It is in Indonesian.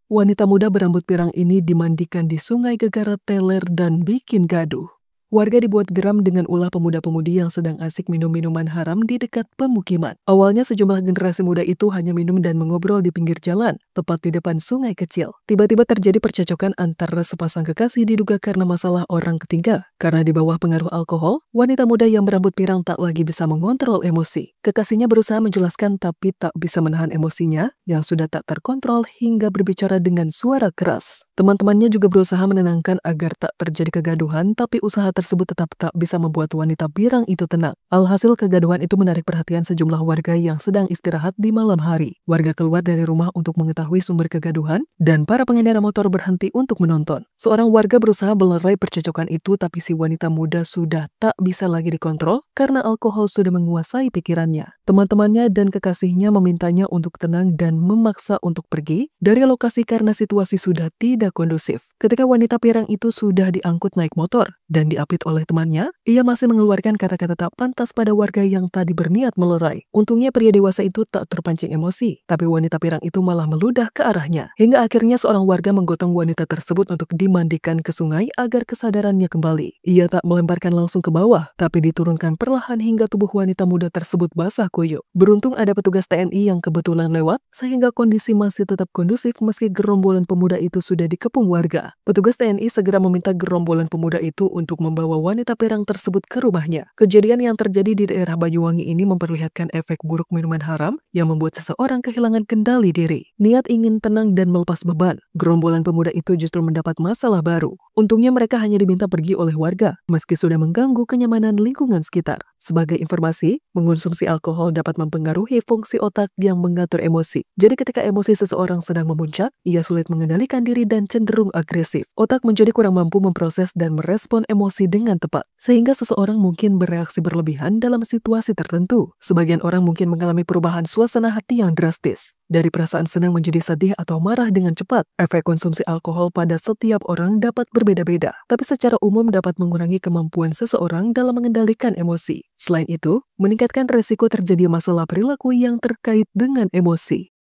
Wanita muda berambut pirang ini dimandikan di Sungai Gegara Teler dan bikin gaduh. Warga dibuat geram dengan ulah pemuda-pemudi yang sedang asik minum minuman haram di dekat pemukiman. Awalnya sejumlah generasi muda itu hanya minum dan mengobrol di pinggir jalan, tepat di depan sungai kecil. Tiba-tiba terjadi percekcokan antara sepasang kekasih diduga karena masalah orang ketiga. Karena di bawah pengaruh alkohol, wanita muda yang berambut pirang tak lagi bisa mengontrol emosi. Kekasihnya berusaha menjelaskan tapi tak bisa menahan emosinya yang sudah tak terkontrol hingga berbicara dengan suara keras. Teman-temannya juga berusaha menenangkan agar tak terjadi kegaduhan, tapi usaha tersebut tetap tak bisa membuat wanita pirang itu tenang. Alhasil kegaduhan itu menarik perhatian sejumlah warga yang sedang istirahat di malam hari. Warga keluar dari rumah untuk mengetahui sumber kegaduhan, dan para pengendara motor berhenti untuk menonton. Seorang warga berusaha melerai percekcokan itu, tapi si wanita muda sudah tak bisa lagi dikontrol karena alkohol sudah menguasai pikirannya. Teman-temannya dan kekasihnya memintanya untuk tenang dan memaksa untuk pergi dari lokasi karena situasi sudah tidak kondusif. Ketika wanita pirang itu sudah diangkut naik motor dan diapit oleh temannya, ia masih mengeluarkan kata-kata tak pantas pada warga yang tadi berniat melerai. Untungnya pria dewasa itu tak terpancing emosi, tapi wanita pirang itu malah meludah ke arahnya. Hingga akhirnya seorang warga menggotong wanita tersebut untuk dimandikan ke sungai agar kesadarannya kembali. Ia tak melemparkan langsung ke bawah, tapi diturunkan perlahan hingga tubuh wanita muda tersebut basah kuyup. Beruntung ada petugas TNI yang kebetulan lewat, sehingga kondisi masih tetap kondusif meski gerombolan pemuda itu sudah dikepung warga. Petugas TNI segera meminta gerombolan pemuda itu untuk membawa wanita pirang tersebut ke rumahnya. Kejadian yang terjadi di daerah Banyuwangi ini memperlihatkan efek buruk minuman haram yang membuat seseorang kehilangan kendali diri. Niat ingin tenang dan melepas beban, gerombolan pemuda itu justru mendapat masalah baru. Untungnya mereka hanya diminta pergi oleh warga, meski sudah mengganggu kenyamanan lingkungan sekitar. Sebagai informasi, mengonsumsi alkohol dapat mempengaruhi fungsi otak yang mengatur emosi. Jadi ketika emosi seseorang sedang memuncak, ia sulit mengendalikan diri dan cenderung agresif. Otak menjadi kurang mampu memproses dan merespon emosi dengan tepat, sehingga seseorang mungkin bereaksi berlebihan dalam situasi tertentu. Sebagian orang mungkin mengalami perubahan suasana hati yang drastis. Dari perasaan senang menjadi sedih atau marah dengan cepat. Efek konsumsi alkohol pada setiap orang dapat berbeda-beda, tapi secara umum dapat mengurangi kemampuan seseorang dalam mengendalikan emosi. Selain itu, meningkatkan resiko terjadi masalah perilaku yang terkait dengan emosi.